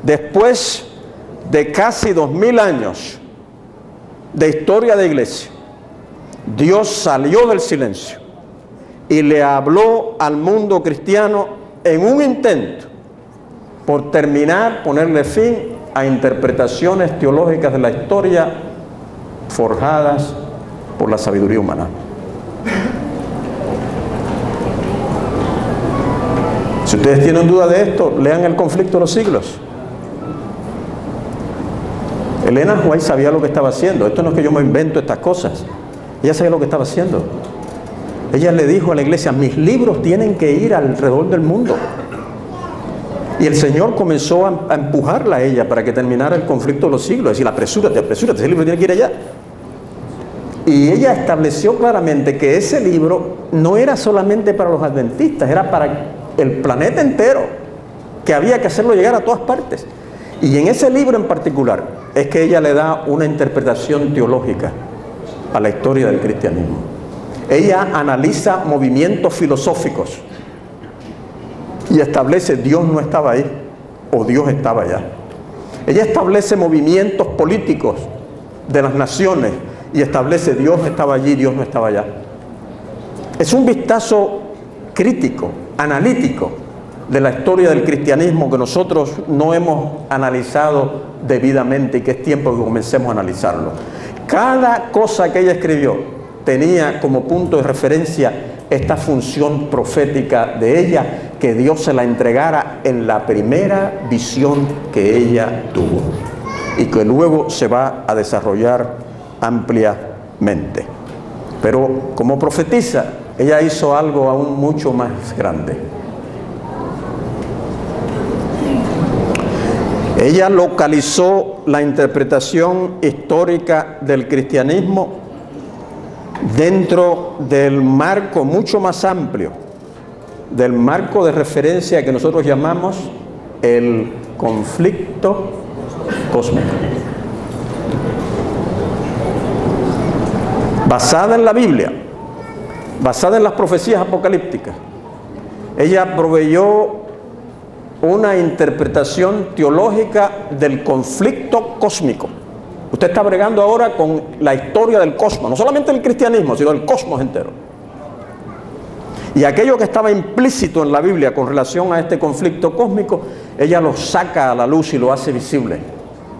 Después de casi 2000 años de historia de iglesia, Dios salió del silencio y le habló al mundo cristiano en un intento por ponerle fin a interpretaciones teológicas de la historia forjadas por la sabiduría humana. Si ustedes tienen duda de esto, lean El conflicto de los siglos. Elena White sabía lo que estaba haciendo. Esto no es que yo me invento estas cosas. Ella sabía lo que estaba haciendo. Ella le dijo a la iglesia: mis libros tienen que ir alrededor del mundo. Y el Señor comenzó a empujarla a ella para que terminara El conflicto de los siglos. Decir: apresúrate, ese libro tiene que ir allá. Y ella estableció claramente que ese libro no era solamente para los adventistas, era para el planeta entero, que había que hacerlo llegar a todas partes. Y en ese libro en particular es que ella le da una interpretación teológica a la historia del cristianismo. Ella analiza movimientos filosóficos y establece: Dios no estaba ahí, o Dios estaba allá. Ella establece movimientos políticos de las naciones y establece: Dios estaba allí, Dios no estaba allá. Es un vistazo crítico, analítico de la historia del cristianismo que nosotros no hemos analizado debidamente y que es tiempo que comencemos a analizarlo. Cada cosa que ella escribió tenía como punto de referencia esta función profética de ella, que Dios se la entregara en la primera visión que ella tuvo y que luego se va a desarrollar ampliamente. Pero como profetisa, ella hizo algo aún mucho más grande. Ella localizó la interpretación histórica del cristianismo dentro del marco mucho más amplio, del marco de referencia que nosotros llamamos el conflicto cósmico. Basada en la Biblia, basada en las profecías apocalípticas, ella proveyó una interpretación teológica del conflicto cósmico. Usted está bregando ahora con la historia del cosmos, no solamente el cristianismo, sino el cosmos entero. Y aquello que estaba implícito en la Biblia con relación a este conflicto cósmico, ella lo saca a la luz y lo hace visible,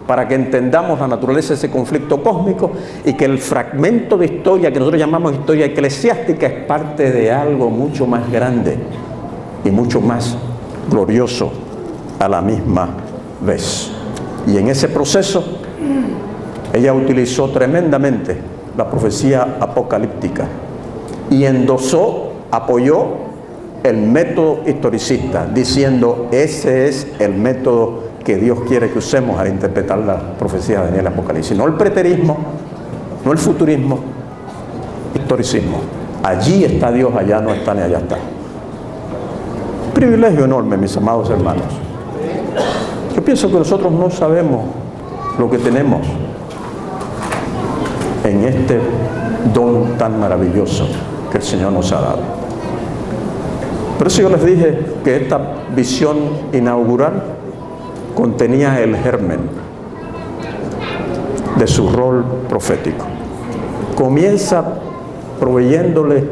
para que entendamos la naturaleza de ese conflicto cósmico y que el fragmento de historia que nosotros llamamos historia eclesiástica es parte de algo mucho más grande y mucho más glorioso a la misma vez. Y en ese proceso ella utilizó tremendamente la profecía apocalíptica y endosó, apoyó el método historicista, diciendo: ese es el método que Dios quiere que usemos al interpretar la profecía de Daniel y Apocalipsis. No el preterismo, no el futurismo, historicismo. Allí está Dios, allá no está ni allá está. Privilegio enorme, mis amados hermanos. Yo pienso que nosotros no sabemos lo que tenemos en este don tan maravilloso que el Señor nos ha dado. Por eso yo les dije que esta visión inaugural contenía el germen de su rol profético. Comienza proveyéndole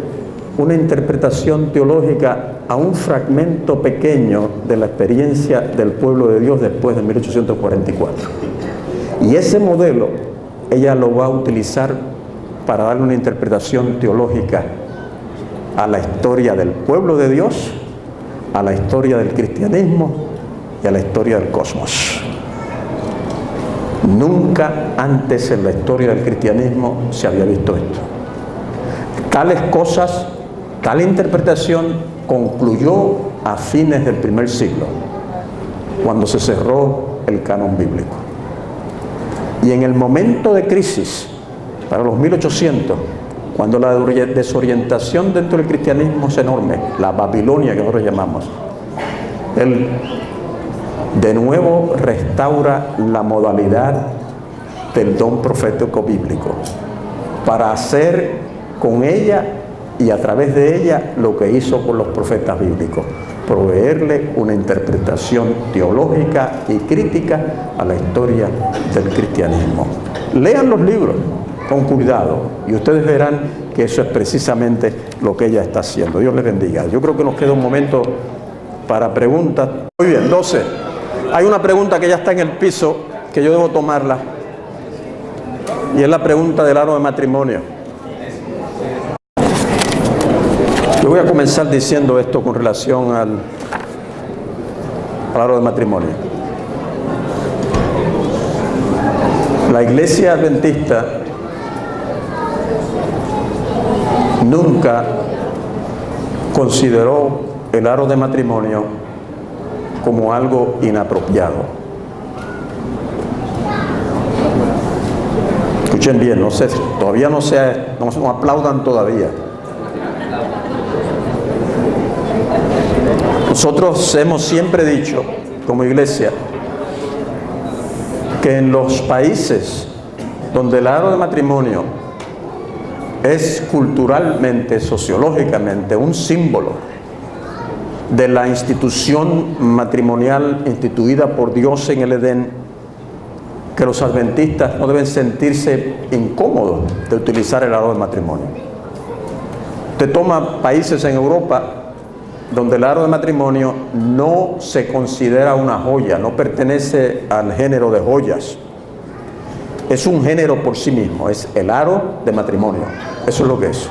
una interpretación teológica a un fragmento pequeño de la experiencia del pueblo de Dios después de 1844. Y ese modelo ella lo va a utilizar para darle una interpretación teológica a la historia del pueblo de Dios, a la historia del cristianismo y a la historia del cosmos. Nunca antes en la historia del cristianismo se había visto esto. Tales cosas, tal interpretación concluyó a fines del primer siglo, cuando se cerró el canon bíblico. Y en el momento de crisis, para los 1800, cuando la desorientación dentro del cristianismo es enorme, la Babilonia que nosotros llamamos, él de nuevo restaura la modalidad del don profético bíblico para hacer con ella y a través de ella lo que hizo con los profetas bíblicos: proveerle una interpretación teológica y crítica a la historia del cristianismo. Lean los libros con cuidado y ustedes verán que eso es precisamente lo que ella está haciendo. Dios les bendiga. Yo creo que nos queda un momento para preguntas. Muy bien, 12. Hay una pregunta que ya está en el piso, que yo debo tomarla, y es la pregunta del aro de matrimonio. Yo voy a comenzar diciendo esto con relación al aro de matrimonio. La Iglesia Adventista nunca consideró el aro de matrimonio como algo inapropiado. Escuchen bien, todavía no aplaudan todavía. Nosotros hemos siempre dicho, como iglesia, que en los países donde el aro de matrimonio es culturalmente, sociológicamente, un símbolo de la institución matrimonial instituida por Dios en el Edén, que los adventistas no deben sentirse incómodos de utilizar el aro de matrimonio. Usted toma países en Europa donde el aro de matrimonio no se considera una joya, no pertenece al género de joyas. Es un género por sí mismo, es el aro de matrimonio. Eso es lo que es.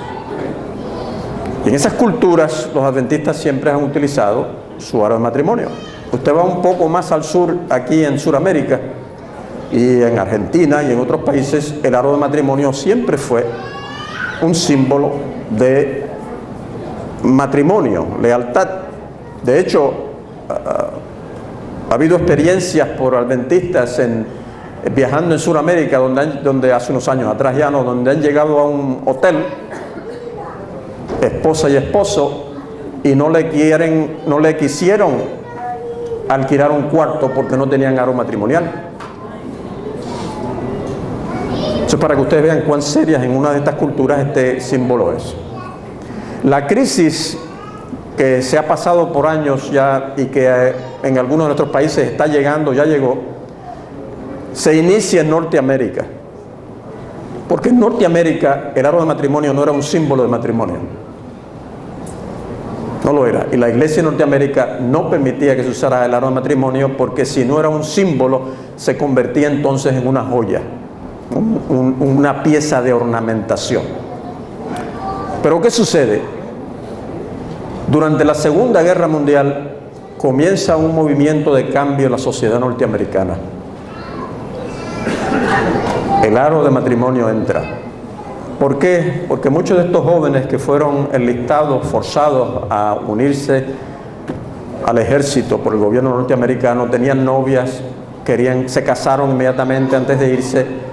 Y en esas culturas los adventistas siempre han utilizado su aro de matrimonio. Usted va un poco más al sur, aquí en Sudamérica, y en Argentina y en otros países, el aro de matrimonio siempre fue un símbolo de matrimonio, lealtad. De hecho, ha habido experiencias por adventistas viajando en Sudamérica, donde hace unos años atrás ya no, donde han llegado a un hotel, esposa y esposo, y no le quisieron alquilar un cuarto porque no tenían aro matrimonial. Eso es para que ustedes vean cuán serias en una de estas culturas este símbolo es. La crisis que se ha pasado por años ya y que en algunos de nuestros países está llegando, ya llegó, se inicia en Norteamérica. Porque en Norteamérica el aro de matrimonio no era un símbolo de matrimonio. No lo era. Y la iglesia de Norteamérica no permitía que se usara el aro de matrimonio porque si no era un símbolo, se convertía entonces en una joya, una pieza de ornamentación. Pero ¿qué sucede? Durante la Segunda Guerra Mundial comienza un movimiento de cambio en la sociedad norteamericana. El aro de matrimonio entra. ¿Por qué? Porque muchos de estos jóvenes que fueron enlistados, forzados a unirse al ejército por el gobierno norteamericano, tenían novias, se casaron inmediatamente antes de irse,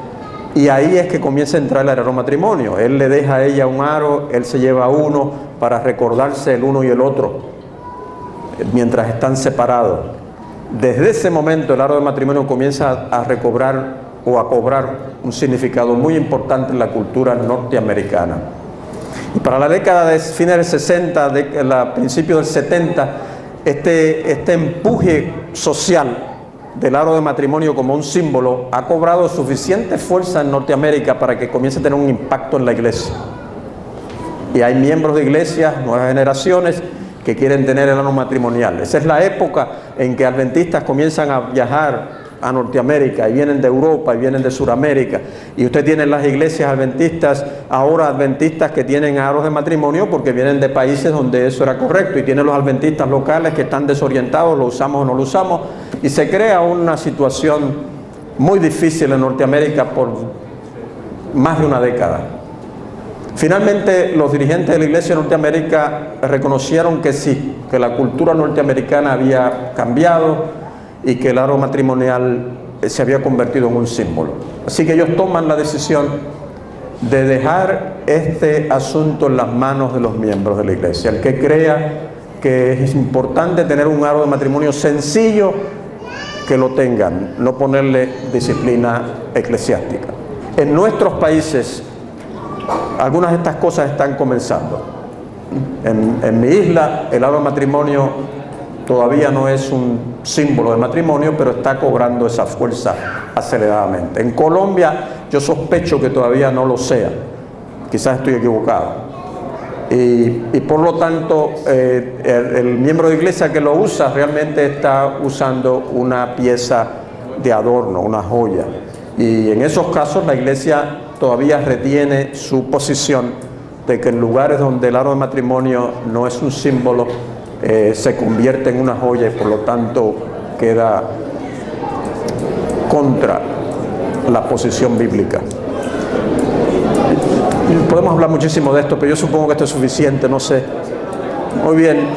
y ahí es que comienza a entrar el aro de matrimonio. Él le deja a ella un aro, él se lleva uno para recordarse el uno y el otro mientras están separados. Desde ese momento el aro de matrimonio comienza a recobrar o a cobrar un significado muy importante en la cultura norteamericana. Y para la década de fines del 60, principios del 70, este empuje social del aro de matrimonio como un símbolo ha cobrado suficiente fuerza en Norteamérica para que comience a tener un impacto en la iglesia. Y hay miembros de iglesias, nuevas generaciones, que quieren tener el aro matrimonial. Esa es la época en que adventistas comienzan a viajar a Norteamérica, y vienen de Europa y vienen de Sudamérica, y usted tiene las iglesias adventistas, ahora adventistas que tienen aros de matrimonio porque vienen de países donde eso era correcto, y tiene los adventistas locales que están desorientados, lo usamos o no lo usamos, y se crea una situación muy difícil en Norteamérica por más de una década. Finalmente los dirigentes de la iglesia de Norteamérica reconocieron que sí, que la cultura norteamericana había cambiado y que el aro matrimonial se había convertido en un símbolo. Así que ellos toman la decisión de dejar este asunto en las manos de los miembros de la iglesia. El que crea que es importante tener un aro de matrimonio sencillo, que lo tengan, no ponerle disciplina eclesiástica. En nuestros países, algunas de estas cosas están comenzando. En mi isla, el aro de matrimonio todavía no es un símbolo de matrimonio, pero está cobrando esa fuerza aceleradamente. En Colombia yo sospecho que todavía no lo sea, quizás estoy equivocado. Y por lo tanto el miembro de iglesia que lo usa realmente está usando una pieza de adorno, una joya. Y en esos casos la iglesia todavía retiene su posición de que en lugares donde el aro de matrimonio no es un símbolo, se convierte en una joya y por lo tanto queda contra la posición bíblica. Podemos hablar muchísimo de esto, pero yo supongo que esto es suficiente, no sé. Muy bien,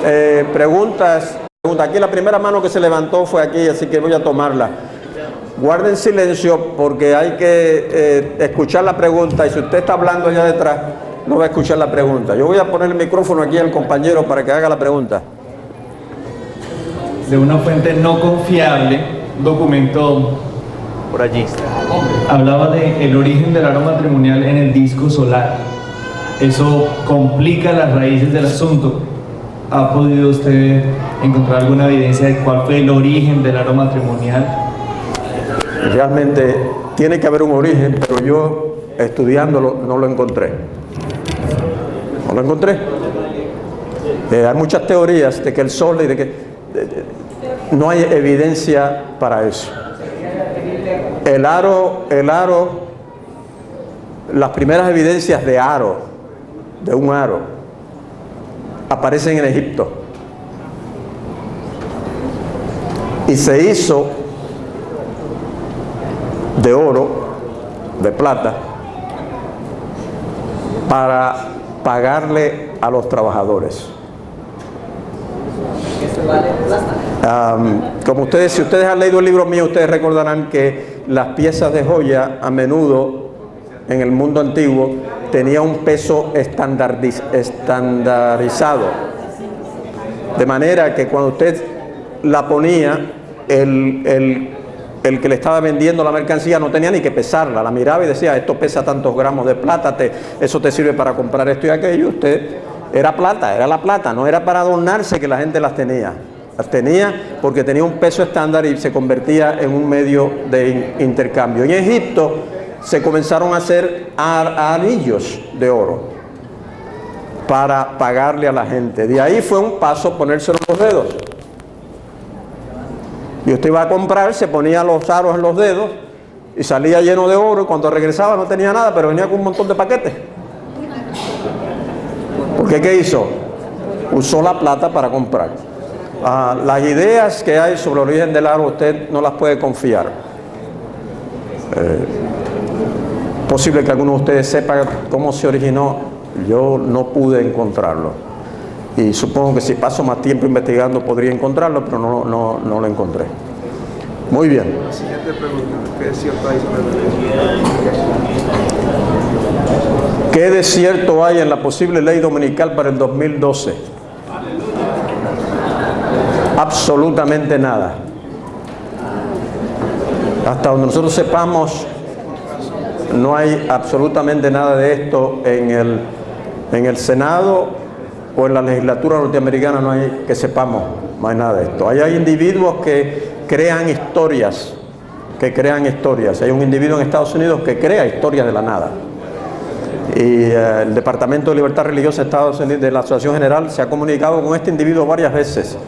preguntas. Aquí la primera mano que se levantó fue aquí, así que voy a tomarla. Guarden silencio porque hay que escuchar la pregunta, y si usted está hablando allá detrás, no va a escuchar la pregunta. Yo voy a poner el micrófono aquí al compañero para que haga la pregunta. De una fuente no confiable, un documento por allí, hablaba de el origen del aro matrimonial en el disco solar. Eso complica las raíces del asunto. ¿Ha podido usted encontrar alguna evidencia de cuál fue el origen del aro matrimonial? Realmente tiene que haber un origen, pero yo estudiándolo no lo encontré. No lo encontré. Hay muchas teorías de que el sol y de que no hay evidencia para eso. El aro, las primeras evidencias de un aro, aparecen en Egipto. Y se hizo de oro, de plata, para pagarle a los trabajadores. Como ustedes, si ustedes han leído el libro mío, ustedes recordarán que las piezas de joya a menudo en el mundo antiguo tenían un peso estandarizado, de manera que cuando usted la ponía, el que le estaba vendiendo la mercancía no tenía ni que pesarla, la miraba y decía: esto pesa tantos gramos de plata, eso te sirve para comprar esto y aquello. Usted era plata, era la plata, no era para adornarse que la gente las tenía porque tenía un peso estándar y se convertía en un medio de intercambio. En Egipto se comenzaron a hacer anillos de oro para pagarle a la gente. De ahí fue un paso ponérselo en los dedos. Y usted iba a comprar, se ponía los aros en los dedos y salía lleno de oro, y cuando regresaba no tenía nada, pero venía con un montón de paquetes. Porque ¿qué hizo? Usó la plata para comprar. Las ideas que hay sobre el origen del aro, usted no las puede confiar. Posible que alguno de ustedes sepa cómo se originó. Yo no pude encontrarlo. Y supongo que si paso más tiempo investigando podría encontrarlo, pero no lo encontré. Muy bien. La siguiente pregunta: ¿qué desierto hay sobre la ley? ¿Qué desierto hay en la posible ley dominical para el 2012? Absolutamente nada. Hasta donde nosotros sepamos, no hay absolutamente nada de esto en el Senado o en la legislatura norteamericana. No hay, que sepamos, no hay nada de esto. Hay individuos que crean historias. Hay un individuo en Estados Unidos que crea historias de la nada. Y el Departamento de Libertad Religiosa de Estados Unidos, de la Asociación General, se ha comunicado con este individuo varias veces.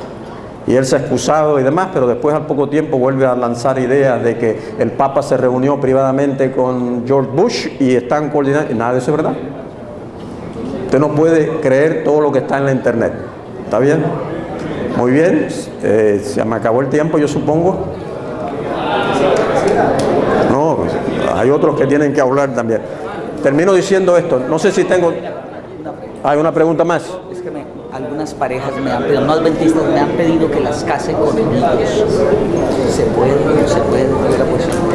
Y él se ha excusado y demás, pero después al poco tiempo vuelve a lanzar ideas de que el Papa se reunió privadamente con George Bush y están coordinando. Nada de eso es verdad. Usted no puede creer todo lo que está en la internet. ¿Está bien? Muy bien. Se me acabó el tiempo, yo supongo. No, hay otros que tienen que hablar también. Termino diciendo esto. No sé si tengo... ¿Hay una pregunta más? Es que algunas parejas me han pedido, no adventistas, me han pedido que las case con niños. ¿Se puede o no se puede?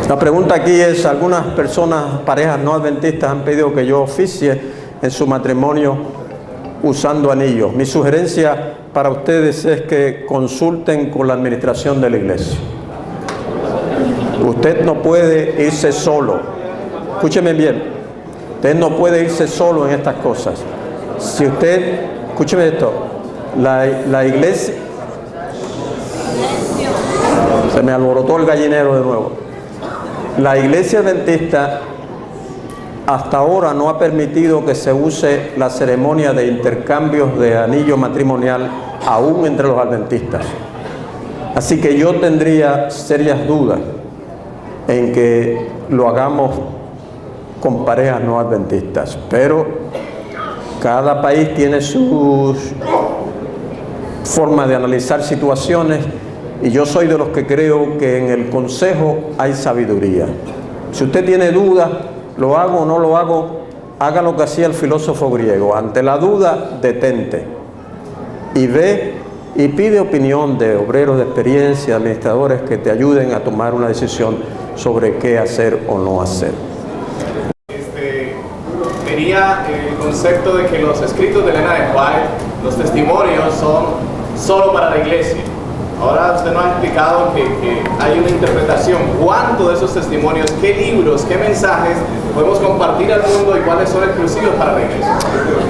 La pregunta aquí es: algunas personas, parejas no adventistas, han pedido que yo oficie en su matrimonio usando anillos. Mi sugerencia para ustedes es que consulten con la administración de la iglesia. Usted no puede irse solo. Escúcheme bien. Usted no puede irse solo en estas cosas. Si usted, escúcheme esto, la iglesia, se me alborotó el gallinero de nuevo. La iglesia adventista hasta ahora no ha permitido que se use la ceremonia de intercambios de anillo matrimonial aún entre los adventistas. Así que yo tendría serias dudas en que lo hagamos con parejas no adventistas, pero cada país tiene sus formas de analizar situaciones y yo soy de los que creo que en el consejo hay sabiduría. Si usted tiene dudas, ¿lo hago o no lo hago? Haga lo que hacía el filósofo griego. Ante la duda, detente y ve y pide opinión de obreros de experiencia, administradores que te ayuden a tomar una decisión sobre qué hacer o no hacer. Tenía el concepto de que los escritos de Elena de White, los testimonios, son solo para la iglesia. Ahora usted nos ha explicado que hay una interpretación. ¿Cuánto de esos testimonios, qué libros, qué mensajes podemos compartir al mundo y cuáles son exclusivos para la iglesia?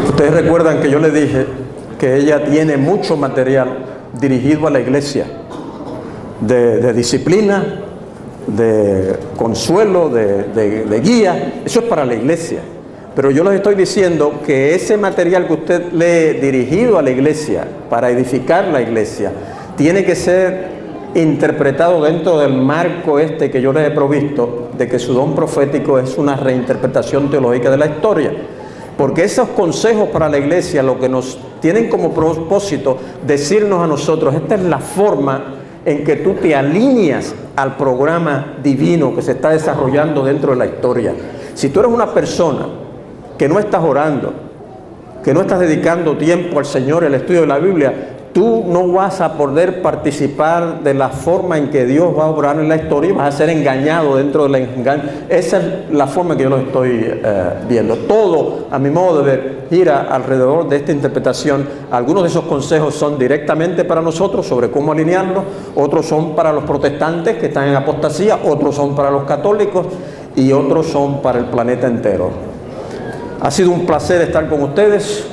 Ustedes recuerdan que yo le dije que ella tiene mucho material dirigido a la iglesia, de disciplina, de consuelo, de guía. Eso es para la iglesia. Pero yo les estoy diciendo que ese material que usted lee dirigido a la iglesia, para edificar la iglesia, tiene que ser interpretado dentro del marco que yo les he provisto, de que su don profético es una reinterpretación teológica de la historia. Porque esos consejos para la iglesia lo que nos tienen como propósito decirnos a nosotros, esta es la forma en que tú te alineas al programa divino que se está desarrollando dentro de la historia. Si tú eres una persona que no estás orando, que no estás dedicando tiempo al Señor, el estudio de la Biblia, tú no vas a poder participar de la forma en que Dios va a obrar en la historia y vas a ser engañado dentro del engaño. Esa es la forma en que yo lo estoy viendo. Todo, a mi modo de ver, gira alrededor de esta interpretación. Algunos de esos consejos son directamente para nosotros sobre cómo alinearnos, otros son para los protestantes que están en apostasía, otros son para los católicos y otros son para el planeta entero. Ha sido un placer estar con ustedes.